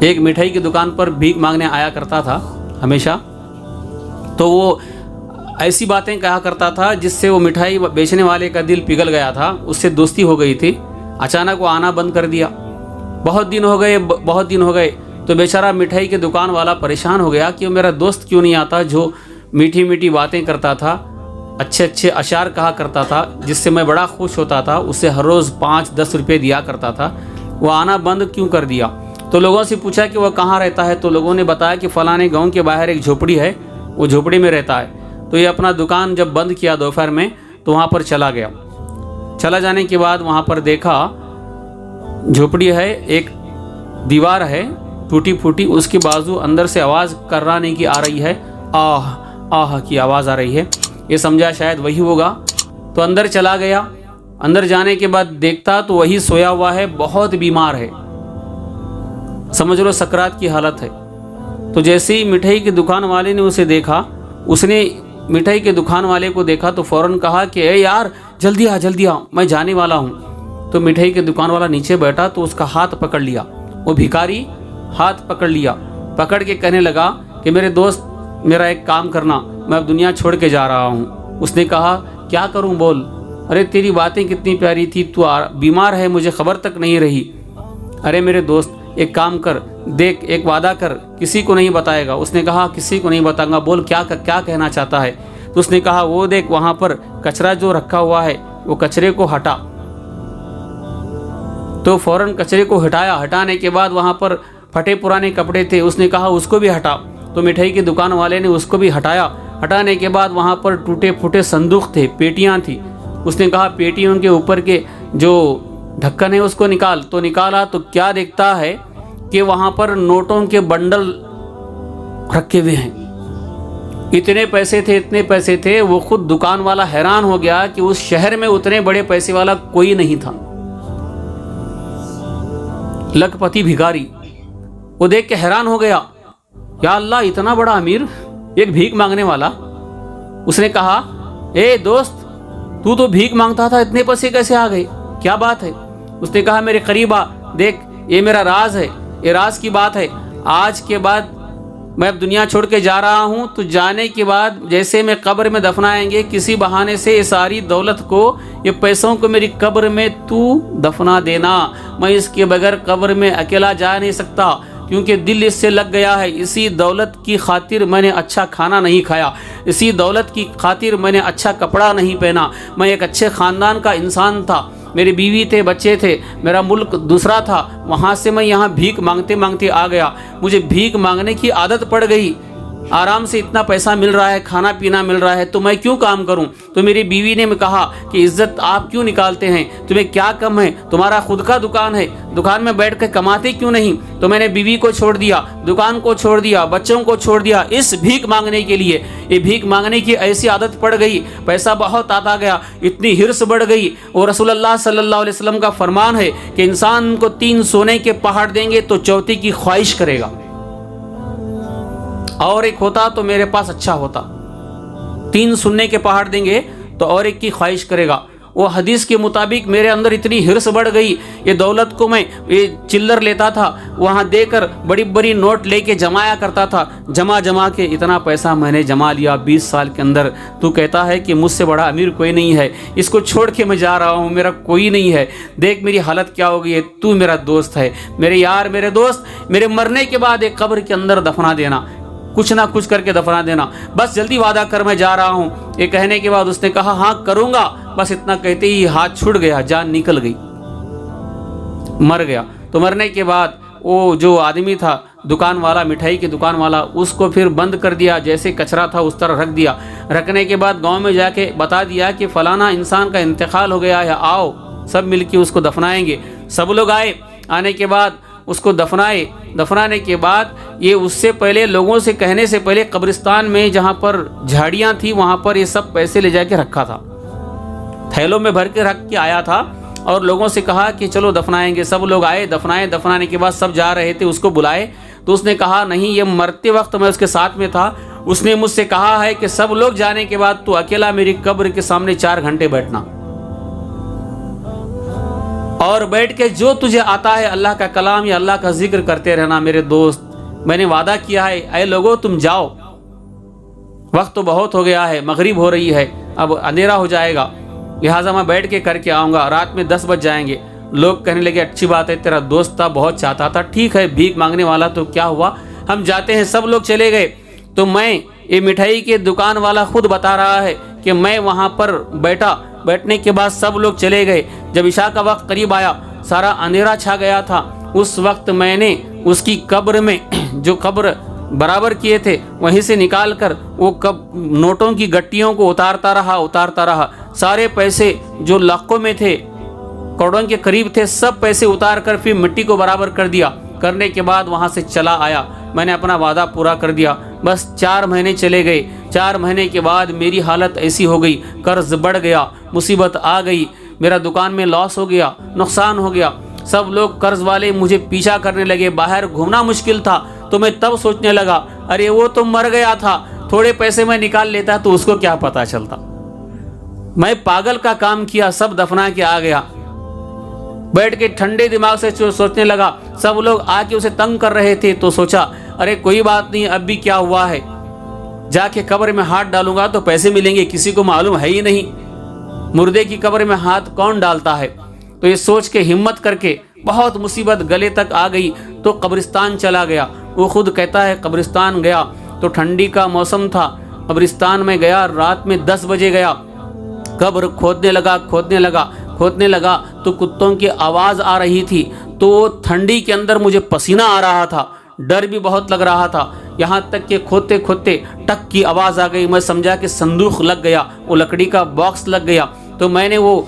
एक मिठाई की दुकान पर भीख मांगने आया करता था हमेशा। तो वो ऐसी बातें कहा करता था जिससे वो मिठाई बेचने वाले का दिल पिघल गया था, उससे दोस्ती हो गई थी। अचानक वो आना बंद कर दिया। बहुत दिन हो गए तो बेचारा मिठाई के दुकान वाला परेशान हो गया कि वो मेरा दोस्त क्यों नहीं आता, जो मीठी मीठी बातें करता था, अच्छे अच्छे अशार कहा करता था, जिससे मैं बड़ा खुश होता था, उससे हर रोज़ 5-10 रुपये दिया करता था, वो आना बंद क्यों कर दिया। तो लोगों से पूछा कि वह कहाँ रहता है। तो लोगों ने बताया कि फ़लाने गांव के बाहर एक झोपड़ी है, वो झोपड़ी में रहता है। तो ये अपना दुकान जब बंद किया दोपहर में तो वहाँ पर चला गया। चला जाने के बाद वहाँ पर देखा झोपड़ी है, एक दीवार है टूटी फूटी, उसके बाजू अंदर से आवाज़ कर्राने की आ रही है, आह आह की आवाज़ आ रही है। ये समझा शायद वही होगा, तो अंदर चला गया। अंदर जाने के बाद देखता तो वही सोया हुआ है, बहुत बीमार है, समझ लो सकरात की हालत है। तो जैसे ही मिठाई की दुकान वाले ने उसे देखा, उसने मिठाई के दुकान वाले को देखा तो फौरन कहा कि ए यार जल्दी आ, मैं जाने वाला हूँ। तो मिठाई के दुकान वाला नीचे बैठा तो उसका हाथ पकड़ लिया, वो भिखारी हाथ पकड़ लिया, पकड़ के कहने लगा कि मेरे दोस्त मेरा एक काम करना, मैं अब दुनिया छोड़ के जा रहा हूँ। उसने कहा क्या करूँ बोल। अरे तेरी बातें कितनी प्यारी थी, तू बीमार है, मुझे खबर तक नहीं रही। अरे मेरे दोस्त एक काम कर, देख एक वादा कर, किसी को नहीं बताएगा। उसने कहा किसी को नहीं बताऊंगा, बोल क्या कहना चाहता है। तो उसने कहा वो देख वहाँ पर कचरा जो रखा हुआ है, वो कचरे को हटा। तो फौरन कचरे को हटाया। हटाने के बाद वहाँ पर फटे पुराने कपड़े थे, उसने कहा उसको भी हटा। तो मिठाई की दुकान वाले ने उसको भी हटाया। हटाने के बाद वहाँ पर टूटे फूटे संदूक थे, पेटियाँ थी। उसने कहा पेटियों के ऊपर के जो ढक्कन है उसको निकाल। तो निकाला तो क्या देखता है कि वहाँ पर नोटों के बंडल रखे हुए हैं। इतने पैसे थे, वो खुद दुकान वाला हैरान हो गया कि उस शहर में उतने बड़े पैसे वाला कोई नहीं था। लखपति भिखारी वो देख के हैरान हो गया, या अल्लाह इतना बड़ा अमीर, एक भीख मांगने वाला। उसने कहा ए दोस्त तू तो भीख मांगता था, इतने पैसे कैसे आ गए, क्या बात है। उसने कहा मेरे करीब आ, देख ये मेरा राज है, ये राज की बात है। आज के बाद मैं अब दुनिया छोड़ के जा रहा हूँ, तो जाने के बाद जैसे मैं कब्र में दफनाएंगे, किसी बहाने से ये सारी दौलत को, ये पैसों को मेरी कब्र में तू दफना देना। मैं इसके बगैर कब्र में अकेला जा नहीं सकता, क्योंकि दिल इससे लग गया है। इसी दौलत की खातिर मैंने अच्छा खाना नहीं खाया, इसी दौलत की खातिर मैंने अच्छा कपड़ा नहीं पहना। मैं एक अच्छे ख़ानदान का इंसान था, मेरी बीवी थे, बच्चे थे, मेरा मुल्क दूसरा था, वहाँ से मैं यहाँ भीख मांगते मांगते आ गया। मुझे भीख मांगने की आदत पड़ गई। आराम से इतना पैसा मिल रहा है, खाना पीना मिल रहा है, तो मैं क्यों काम करूं। तो मेरी बीवी ने कहा कि इज्जत आप क्यों निकालते हैं, तुम्हें क्या कम है, तुम्हारा खुद का दुकान है, दुकान में बैठ कर कमाते क्यों नहीं। तो मैंने बीवी को छोड़ दिया, दुकान को छोड़ दिया, बच्चों को छोड़ दिया, इस भीख मांगने के लिए। ये भीख मांगने की ऐसी आदत पड़ गई, पैसा बहुत आता गया, इतनी हिर्स बढ़ गई। और रसूलुल्लाह सल्लल्लाहु अलैहि वसल्लम का फरमान है कि इंसान को 3 सोने के पहाड़ देंगे तो चौथी की ख्वाहिश करेगा, और एक होता तो मेरे पास अच्छा होता। 3 सोने के पहाड़ देंगे तो और एक की ख्वाहिश करेगा। वो हदीस के मुताबिक मेरे अंदर इतनी हिर्स बढ़ गई, ये दौलत को मैं ये चिल्लर लेता था, वहाँ देकर बड़ी बड़ी नोट लेके जमाया करता था। जमा के इतना पैसा मैंने जमा लिया 20 साल के अंदर। तू कहता है कि मुझसे बड़ा अमीर कोई नहीं है, इसको छोड़ के मैं जा रहा हूँ, मेरा कोई नहीं है, देख मेरी हालत क्या हो गई है। तू मेरा दोस्त है, मेरे यार, मेरे दोस्त, मेरे मरने के बाद एक कब्र के अंदर दफना देना, कुछ ना कुछ करके दफना देना, बस जल्दी वादा कर, मैं जा रहा हूँ। ये कहने के बाद उसने कहा हाँ करूँगा। बस इतना कहते ही हाथ छूट गया, जान निकल गई, मर गया। तो मरने के बाद वो जो आदमी था दुकान वाला, मिठाई की दुकान वाला, उसको फिर बंद कर दिया, जैसे कचरा था उस तरह रख दिया। रखने के बाद गांव में जाके बता दिया कि फलाना इंसान का इंतकाल हो गया है, आओ सब मिलके उसको दफनाएंगे। सब लोग आए, आने के बाद उसको दफनाए। दफनाने के बाद ये उससे पहले, लोगों से कहने से पहले, कब्रिस्तान में जहाँ पर झाड़ियाँ थी वहाँ पर ये सब पैसे ले जाके रखा था, थैलों में भर के रख के आया था, और लोगों से कहा कि चलो दफनाएंगे। सब लोग आए, दफनाए। दफनाने के बाद सब जा रहे थे, उसको बुलाए तो उसने कहा नहीं, ये मरते वक्त मैं उसके साथ में था, उसने मुझसे कहा है कि सब लोग जाने के बाद तू अकेला मेरी कब्र के सामने 4 घंटे बैठना, और बैठ के जो तुझे आता है अल्लाह का कलाम या अल्लाह का जिक्र करते रहना मेरे दोस्त। मैंने वादा किया है, ऐ लोगों तुम जाओ, वक्त तो बहुत हो गया है, मगरिब हो रही है, अब अंधेरा हो जाएगा, लिहाजा मैं बैठ के करके आऊँगा, रात में 10 बज जाएंगे। लोग कहने लगे अच्छी बात है, तेरा दोस्त था, बहुत चाहता था, ठीक है भीख मांगने वाला तो क्या हुआ, हम जाते हैं। सब लोग चले गए तो मैं, ये मिठाई के दुकान वाला खुद बता रहा है कि मैं वहाँ पर बैठा, बैठने के बाद सब लोग चले गए। जब इशा का वक्त करीब आया, सारा अंधेरा छा गया था। उस वक्त मैंने उसकी कब्र में जो कब्र बराबर किए थे वहीं से निकाल कर वो नोटों की गट्टियों को उतारता रहा। सारे पैसे जो लाखों में थे, करोड़ों के करीब थे, सब पैसे उतार कर फिर मिट्टी को बराबर कर दिया। करने के बाद वहाँ से चला आया, मैंने अपना वादा पूरा कर दिया। बस 4 महीने चले गए। 4 महीने के बाद मेरी हालत ऐसी हो गई, कर्ज बढ़ गया, मुसीबत आ गई, मेरा दुकान में लॉस हो गया, नुकसान हो गया। सब लोग कर्ज वाले मुझे पीछा करने लगे, बाहर घूमना मुश्किल था। तो मैं तब सोचने लगा, अरे वो तो मर गया था, थोड़े पैसे मैं निकाल लेता तो उसको क्या पता चलता। मैं पागल का काम किया, सब दफना के आ गया। बैठ के ठंडे दिमाग से सोचने लगा, सब लोग आके उसे तंग कर रहे थे तो सोचा अरे कोई बात नहीं, अब भी क्या हुआ है, जाके कब्र में हाथ डालूंगा तो पैसे मिलेंगे, किसी को मालूम है ही नहीं, मुर्दे की कब्र में हाथ कौन डालता है। तो ये सोच के हिम्मत करके बहुत मुसीबत गले तक आ गई तो कब्रिस्तान चला गया। वो खुद कहता है कब्रिस्तान गया तो ठंडी का मौसम था, कब्रिस्तान में गया, रात में 10 बजे गया, कब्र खोदने लगा तो कुत्तों की आवाज़ आ रही थी। तो ठंडी के अंदर मुझे पसीना आ रहा था, डर भी बहुत लग रहा था, यहाँ तक कि खोदते खोदते टक की आवाज़ आ गई। मैं समझा कि संदूक लग गया, वो लकड़ी का बॉक्स लग गया। तो मैंने वो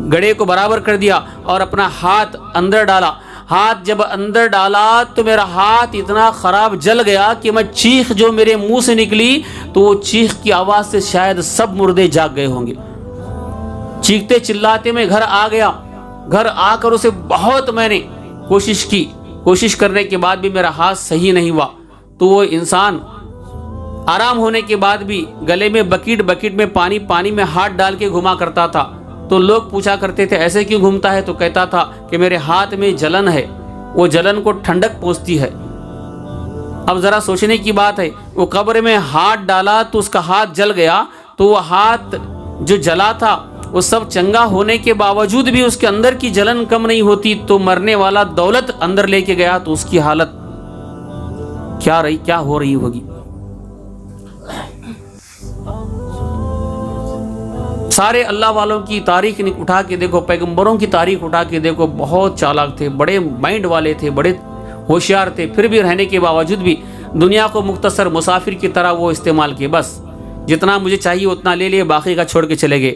गड़े को बराबर कर दिया और अपना हाथ अंदर डाला। हाथ जब अंदर डाला तो मेरा हाथ इतना ख़राब जल गया कि मैं चीख जो मेरे मुंह से निकली तो वो चीख की आवाज़ से शायद सब मुर्दे जाग गए होंगे। चीखते चिल्लाते मैं घर आ गया। घर आकर उसे बहुत मैंने कोशिश करने के बाद भी मेरा हाथ सही नहीं हुआ। तो वो इंसान आराम होने के बाद भी गले में बकेट में पानी में हाथ डाल के घुमा करता था। तो लोग पूछा करते थे ऐसे क्यों घूमता है, तो कहता था कि मेरे हाथ में जलन है, वो जलन को ठंडक पहुंचती है। अब जरा सोचने की बात है, वो कब्र में हाथ डाला तो उसका हाथ जल गया, तो वो हाथ जो जला था वो सब चंगा होने के बावजूद भी उसके अंदर की जलन कम नहीं होती। तो मरने वाला दौलत अंदर लेके गया तो उसकी हालत क्या हो रही होगी। सारे अल्लाह वालों की तारीख उठा के देखो, पैगंबरों की तारीख उठा के देखो, बहुत चालाक थे, बड़े माइंड वाले थे, बड़े होशियार थे, फिर भी रहने के बावजूद भी दुनिया को मुख्तसर मुसाफिर की तरह वो इस्तेमाल किए। बस जितना मुझे चाहिए उतना ले लिए, बाकी का छोड़ के चले गए।